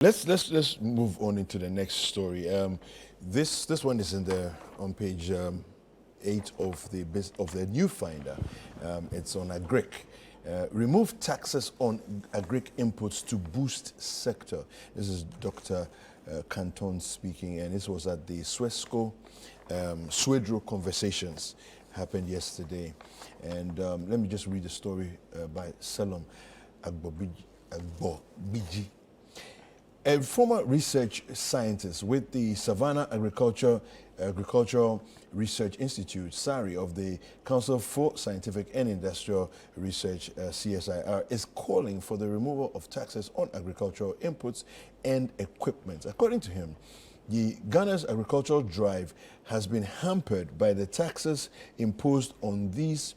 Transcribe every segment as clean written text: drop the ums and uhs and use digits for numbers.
Let's move on into the next story. This one is on page 8 of the New Finder. It's on agric. Remove taxes on agric inputs to boost sector. This is Dr. Canton speaking, and this was at the Swedro Conversations happened yesterday. And let me just read the story by Salom Agbobiji. A former research scientist with the Savannah Agricultural Research Institute, SARI, of the Council for Scientific and Industrial Research, CSIR, is calling for the removal of taxes on agricultural inputs and equipment. According to him, Ghana's agricultural drive has been hampered by the taxes imposed on these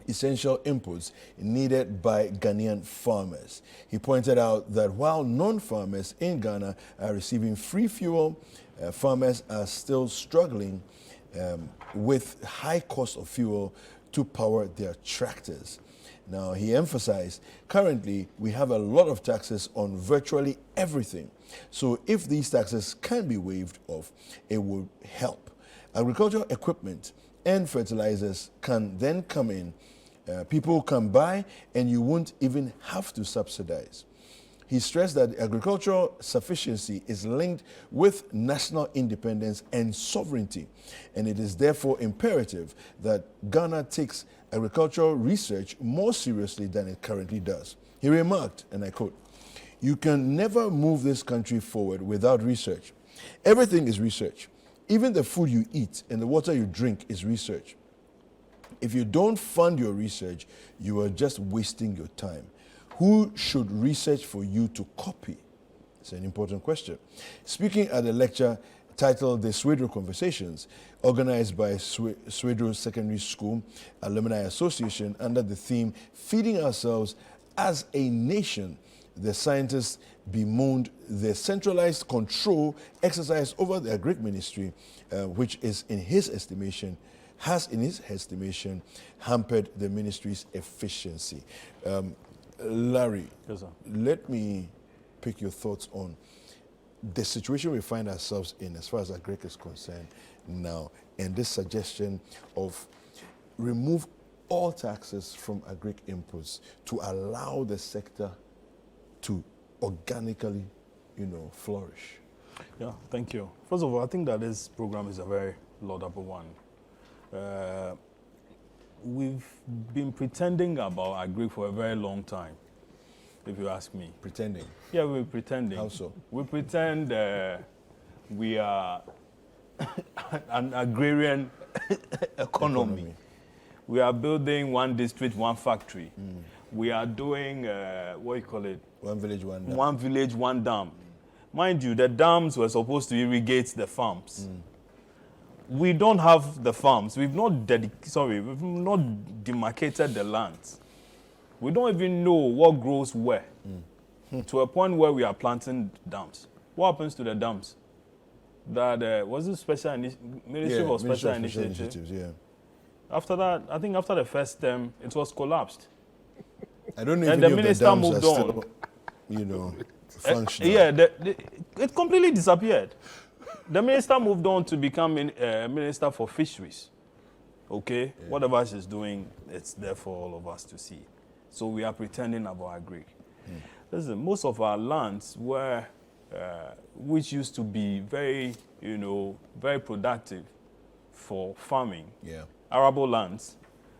essential inputs needed by Ghanaian farmers. He pointed out that while non-farmers in Ghana are receiving free fuel, farmers are still struggling with high cost of fuel to power their tractors. Now, he emphasized, currently we have a lot of taxes on virtually everything. So if these taxes can be waived off, it would help. Agricultural equipment and fertilizers can then come in. People can buy, and you won't even have to subsidize. He stressed that agricultural sufficiency is linked with national independence and sovereignty, and it is therefore imperative that Ghana takes agricultural research more seriously than it currently does. He remarked, and I quote, "You can never move this country forward without research. Everything is research. Even the food you eat and the water you drink is research. If you don't fund your research, you are just wasting your time. Who should research for you to copy?" It's an important question. Speaking at a lecture titled The Swedro Conversations, organized by Swedro Secondary School Alumni Association under the theme Feeding Ourselves as a Nation, the scientists bemoaned the centralized control exercised over the Agric Ministry, which is, in his estimation, hampered the ministry's efficiency. Larry, yes, sir. Let me pick your thoughts on the situation we find ourselves in as far as agric is concerned now, and this suggestion of remove all taxes from agric inputs to allow the sector to organically, flourish. Yeah, thank you. First of all, I think that this program is a very laudable one. We've been pretending about agric for a very long time, if you ask me. Pretending? Yeah, we're pretending. How so? We pretend we are an agrarian economy. We are building one district, one factory. We are doing, what do you call it? One village, one dam. One village, one dam. Mind you, the dams were supposed to irrigate the farms. We don't have the farms. We've not demarcated the lands. We don't even know what grows where. To a point where we are planting dams. What happens to the dams? That was it Ministry of Special Initiatives? Yeah. After that, I think after the first term, it was collapsed. I don't know And if the minister moved on. Still, functional. Yeah, it completely disappeared. The minister moved on to become Minister for Fisheries. Okay? Yeah. Whatever she's doing, it's there for all of us to see. So we are pretending about agric. Listen, most of our lands were, which used to be very, very productive for farming, arable lands,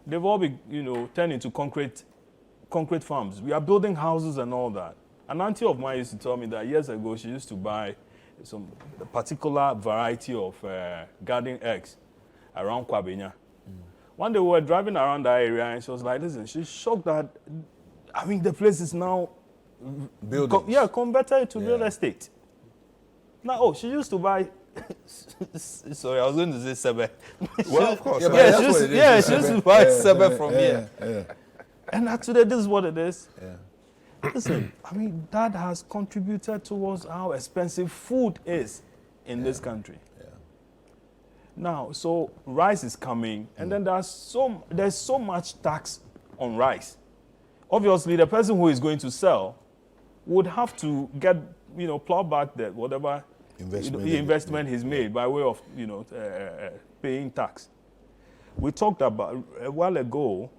they've all been, turned into concrete farms. We are building houses and all that. An auntie of mine used to tell me that years ago she used to buy a particular variety of garden eggs around Kwabenya. One day we were driving around that area and she was like, listen, she's shocked that, the place is now converted to real estate. Now, she used to buy, sorry, I was going to say Sebe. Well, of course. She used to buy Sebe from here. Yeah. And today, this is what it is. Yeah. Listen, that has contributed towards how expensive food is in this country. Yeah. Now, so rice is coming, and then there's so much tax on rice. Obviously, the person who is going to sell would have to get plow back that whatever investment he's made by way of, paying tax. We talked about a while ago,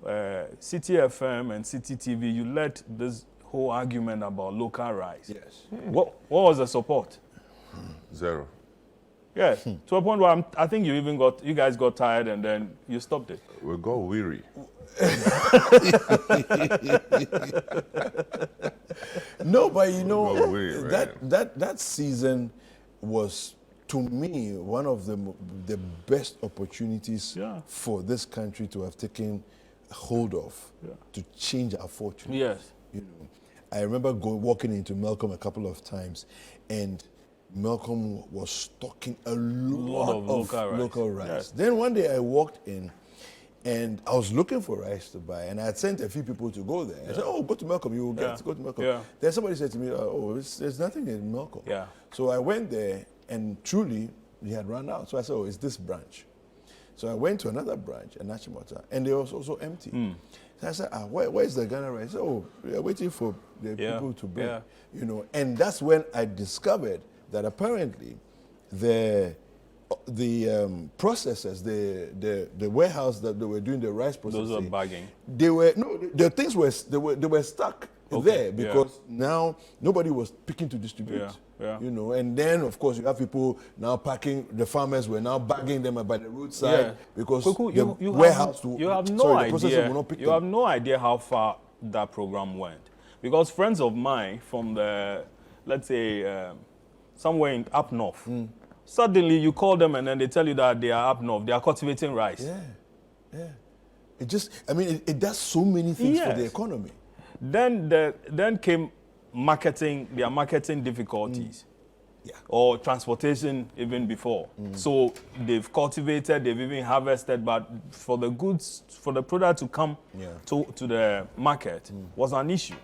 Citi FM and Citi TV, you led this whole argument about local rice. Yes. What was the support? Zero. Yes, to a point where I think you guys got tired and then you stopped it. We got weary. No, but Go away, that season was, to me, one of the best opportunities for this country to have taken hold of to change our fortune. Yes. I remember walking into Malcolm a couple of times, and Malcolm was stocking a lot of local rice. Yes. Then one day I walked in, and I was looking for rice to buy, and I had sent a few people to go there. I said, "Oh, go to Malcolm, you will get. Go to Malcolm." Yeah. Then somebody said to me, "Oh, there's nothing in Malcolm." Yeah. So I went there, and truly, we had run out. So I said, "Oh, it's this branch." So I went to another branch, in Achimota, and they was also empty. So I said, where's the Ghana rice? Oh, we are waiting for the people to bring. Yeah. And that's when I discovered that apparently the processors, the warehouse that they were doing the rice processing, Those are bagging. The things were stuck there because Yeah. now nobody was picking to distribute. Yeah. And then of course you have people now packing. The farmers were now bagging them by the roadside because Kuku, the warehouse. you have no the processor idea. will not pick You them. have no idea how far that program went, because friends of mine from the, let's say, somewhere up north. Suddenly you call them and then they tell you that they are up north. They are cultivating rice. Yeah. It does so many things for the Yes. economy. Then came their marketing difficulties. Yeah. Or transportation even before. So they've cultivated, they've even harvested, but for the product to come to the market was an issue.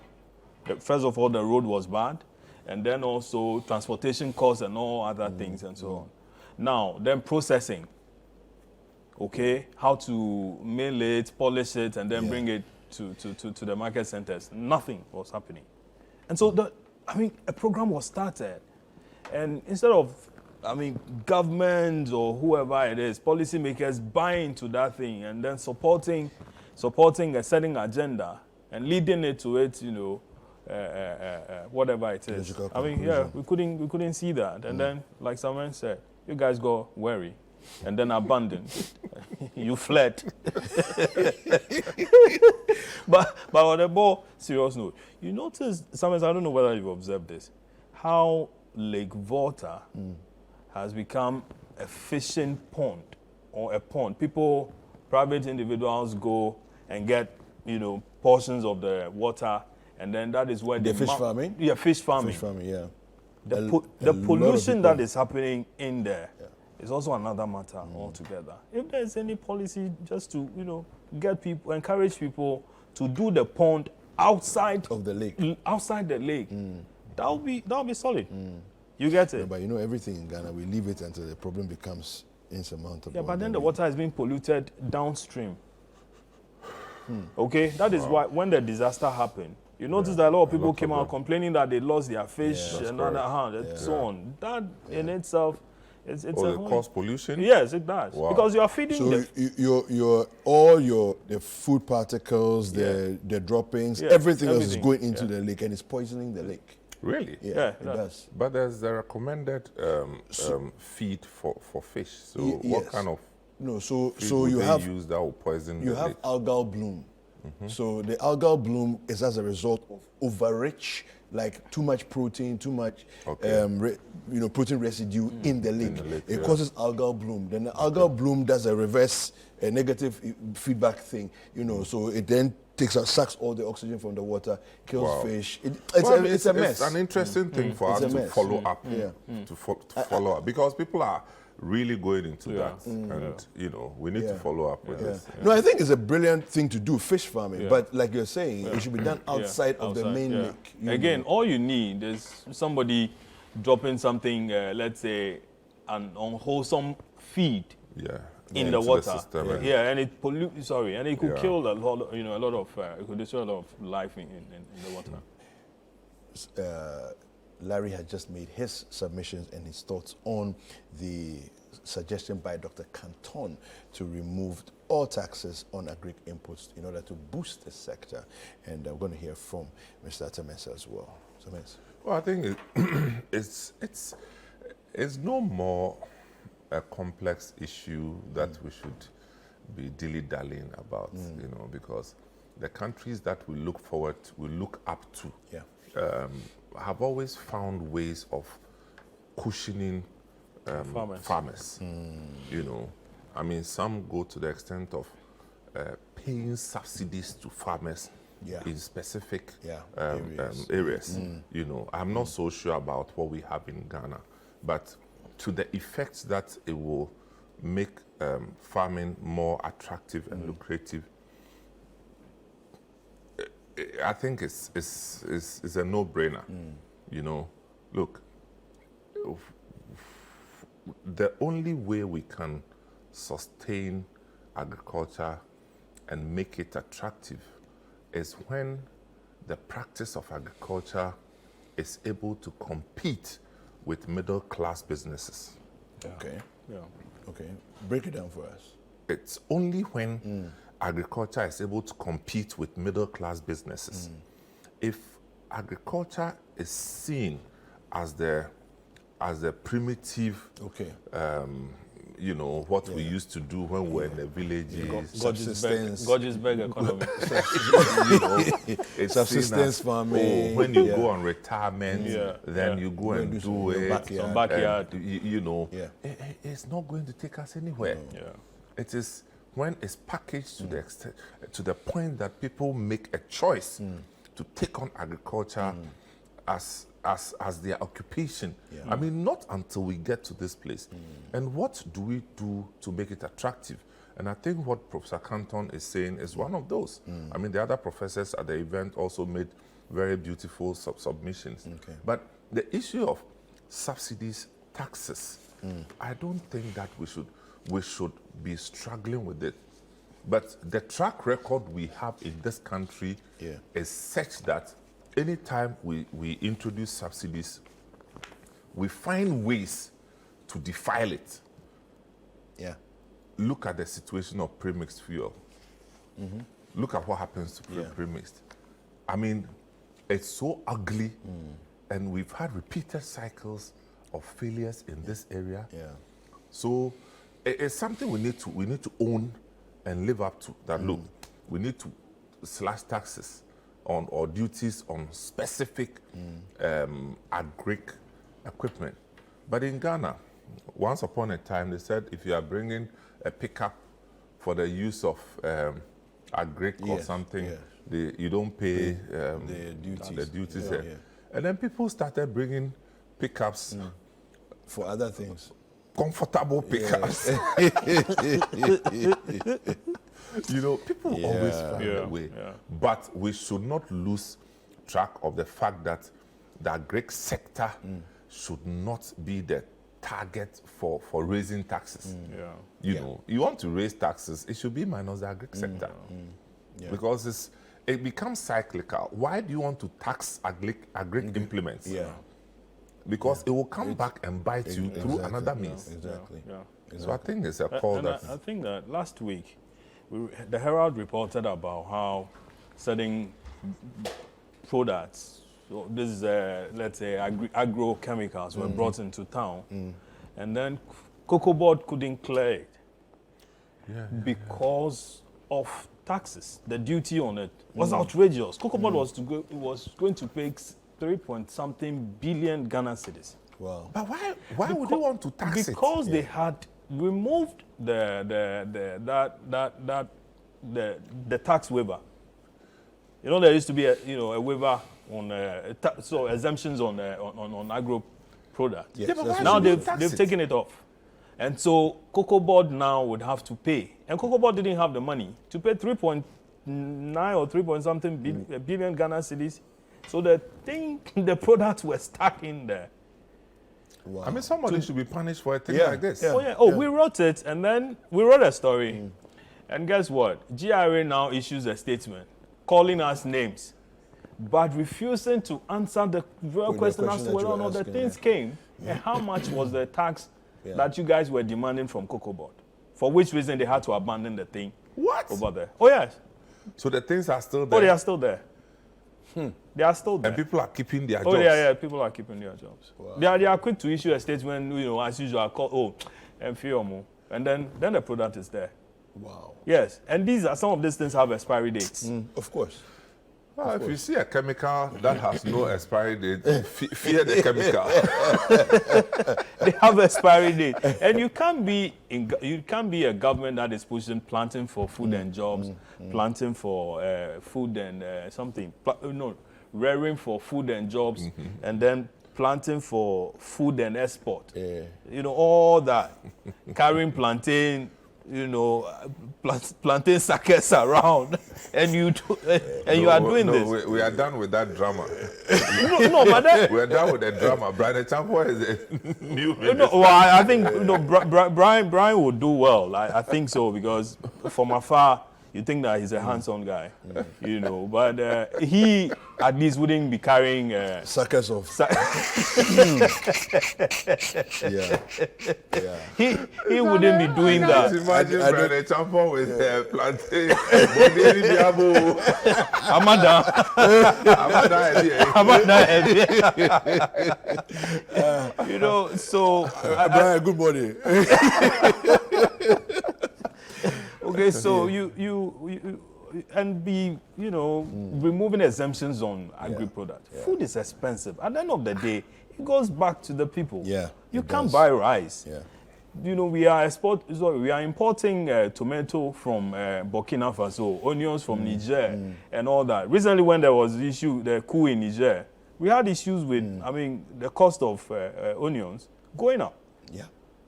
First of all, the road was bad, and then also transportation costs and all other things and so on. Now, then processing. Okay, how to mill it, polish it, and then bring it to the market centers. Nothing was happening. And so, a program was started. And instead of, government or whoever it is, policymakers buying into that thing and then supporting a certain agenda and leading it to it, whatever it is. We couldn't see that. And then, like someone said, you guys got weary and then abandoned. You fled. But on a more serious note, you notice, sometimes I don't know whether you've observed this, how Lake Volta has become a fishing pond or a pond. People, private individuals go and get, portions of the water, and then that is where Fish farming? Yeah, fish farming. Fish farming, yeah. The pollution that is happening in there is also another matter altogether. If there's any policy just to, get people, encourage people to do the pond outside of the lake, that would be solid. You get it? Yeah, but everything in Ghana, we leave it until the problem becomes insurmountable. Yeah, but then the water is being polluted downstream. Okay, that is why when the disaster happened, you notice that a lot of people came out complaining that they lost their fish and so on. That in itself, it's it cause pollution? Yes, it does. Wow. Because you are feeding the food particles, the droppings, everything else is going into the lake and it's poisoning the lake. Really? Yeah, it does. But there's the recommended feed for fish. So what kind of feed would they use that will poison the lake? You have algal bloom. So the algal bloom is as a result of overrich, like too much protein, too much protein residue in the lake. It causes algal bloom. Then the algal bloom does a reverse, a negative feedback thing. So it then sucks all the oxygen from the water, kills fish. It's a mess. It's an interesting thing for us to follow up. To follow up, because people are really going into that, and we need to follow up with this. No, I think it's a brilliant thing to do, fish farming. But like you're saying, it should be done outside of the main lake. Again, all you need is somebody dropping something, let's say, an unwholesome feed. In the water, and it pollutes. And it could kill a lot. It could destroy a lot of life in the water. Larry has just made his submissions and his thoughts on the suggestion by Dr. Canton to remove all taxes on agri inputs in order to boost the sector. And we're going to hear from Mr. Temesa as well. Temesa. Well, I think it's no more a complex issue that we should be dilly-dallying about, you know, because the countries that we look up to, have always found ways of cushioning farmers. You know, I mean, some go to the extent of paying subsidies to farmers in specific areas. You know, I'm not so sure about what we have in Ghana, but to the effect that it will make farming more attractive and lucrative, I think it's a no-brainer. You know, look, the only way we can sustain agriculture and make it attractive is when the practice of agriculture is able to compete with middle-class businesses. Okay. Okay. Break it down for us. It's only when agriculture is able to compete with middle-class businesses. If agriculture is seen as the primitive, you know, what we used to do when we were in the villages. Godgesberg economy. You know, it's subsistence farming. When you go on retirement, then you go and do it. Some backyard. You know, it's not going to take us anywhere. It is when it's packaged to the extent, to the point that people make a choice to take on agriculture as their occupation. I mean, not until we get to this place. And what do we do to make it attractive? And I think what Professor Canton is saying is one of those. I mean, the other professors at the event also made very beautiful submissions. But the issue of subsidies, taxes, I don't think that we should be struggling with it. But the track record we have in this country is such that anytime we introduce subsidies, we find ways to defile it. Look at the situation of premixed fuel. Look at what happens to premixed. I mean, it's so ugly, and we've had repeated cycles of failures in this area. So it's something we need to own and live up to. That look, we need to slash taxes on or duties on specific agri equipment. But in Ghana, once upon a time, they said if you are bringing a pickup for the use of agri or something, you don't pay the duties. And then people started bringing pickups for other things. Comfortable pickups. You know, people always find a way. But we should not lose track of the fact that the agri sector should not be the target for raising taxes. You know, you want to raise taxes, it should be minus the agri sector. Because it becomes cyclical. Why do you want to tax agri implements? Because it will come back and bite you through another means. So I think it's a call that... I think that last week, the Herald reported about how certain products, so this is, let's say, agrochemicals were brought into town, and then Cocoa Board couldn't clear it because of taxes. The duty on it was outrageous. Cocoa Board was going to pay 3-point-something billion Ghana cedis. Wow! But why would they want to tax it? Because they had removed the tax waiver. You know, there used to be a waiver on so exemptions on agro products. Now they've taken it off, and so Cocoa Board now would have to pay, and Cocoa Board didn't have the money to pay 3.9 or 3-point-something billion Ghana cedis. So the products were stuck in there. Wow. I mean, somebody should be punished for a thing like this. We wrote it, and then we wrote a story. And guess what? GRA now issues a statement calling us names. but refusing to answer the real question as to whether or not the things came and how much was the tax that you guys were demanding from Cocoa Board, for which reason they had to abandon the thing over there. Oh, yes. So the things are still there? Oh, they are still there. They are still there. And people are keeping their jobs? Oh, yeah, people are keeping their jobs. Wow. They are quick to issue a statement, as usual, call, and then the product is there. Wow. Yes, and some of these things have expiry dates. Of course. Well, if you see a chemical that has no expiry date, fear the chemical. They have expiry date, and you can't be a government that is pushing planting for food and jobs, planting for food and rearing for food and jobs, and then planting for food and export. All that, carrying plantain. Plantain suckers around, and you are doing this. We are done with that drama. But then, we are done with the drama. Brian Champo is a new minister. Well, I think Brian would do well. I think so, because from afar you think that he's a hands-on guy, but he at least wouldn't be carrying suckers of. He wouldn't be doing that. Imagine Brian Champo with plantain. Amada. So Brian, good morning. Okay, so you and be removing exemptions on agri products. Food is expensive. At the end of the day, it goes back to the people. You can't buy rice. We are importing tomato from Burkina Faso, onions from Niger, and all that. Recently, when there was the coup in Niger, we had issues with the cost of onions going up.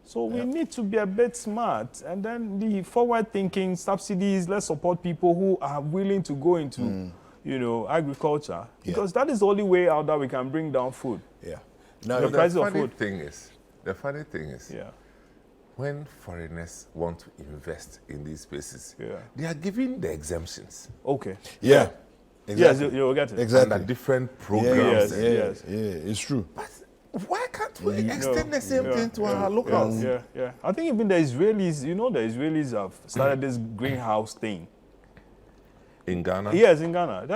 So we need to be a bit smart, and then the forward-thinking subsidies. Let's support people who are willing to go into, agriculture, because that is the only way out that we can bring down food. Now the price of food. The funny thing is, when foreigners want to invest in these spaces, they are giving the exemptions. Okay. Exactly. Yes, you will get it. Exactly. Under different programs. Yes. It's true. But why can't we extend the same thing to our locals? I think even the Israelis, the Israelis have started this greenhouse thing. In Ghana? Yes, in Ghana.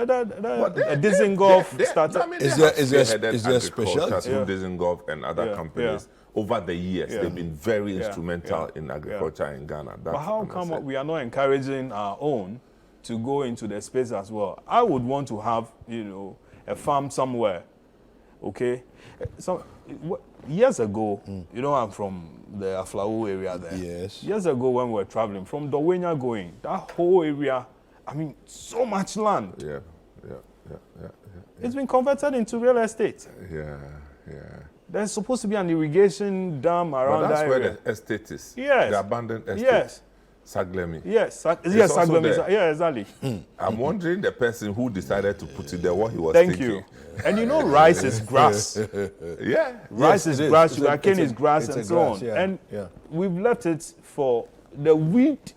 Dizengoff started. Is there specialty? Through Dizengoff and other companies. Over the years, they've been very instrumental in agriculture in Ghana. But how come we are not encouraging our own to go into the space as well? I would want to have, a farm somewhere. Okay? So, years ago, I'm from the Aflao area there. Yes. Years ago, when we were traveling from Dowenya going, that whole area, so much land. Yeah. It's been converted into real estate. Yeah. There's supposed to be an irrigation dam around that area. That's where the estate is. Yes. The abandoned estate. Yes. Saglemi. Yes, Saglemi. Yeah, exactly. I'm wondering the person who decided to put it there, what he was thinking. Thank you. And rice is grass. Rice is grass, sugarcane is grass, and so on. And we've left it for the wheat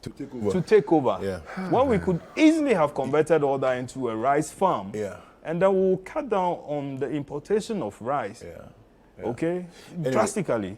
to take over. When we could easily have converted all that into a rice farm. And then we'll cut down on the importation of rice. Okay? Drastically.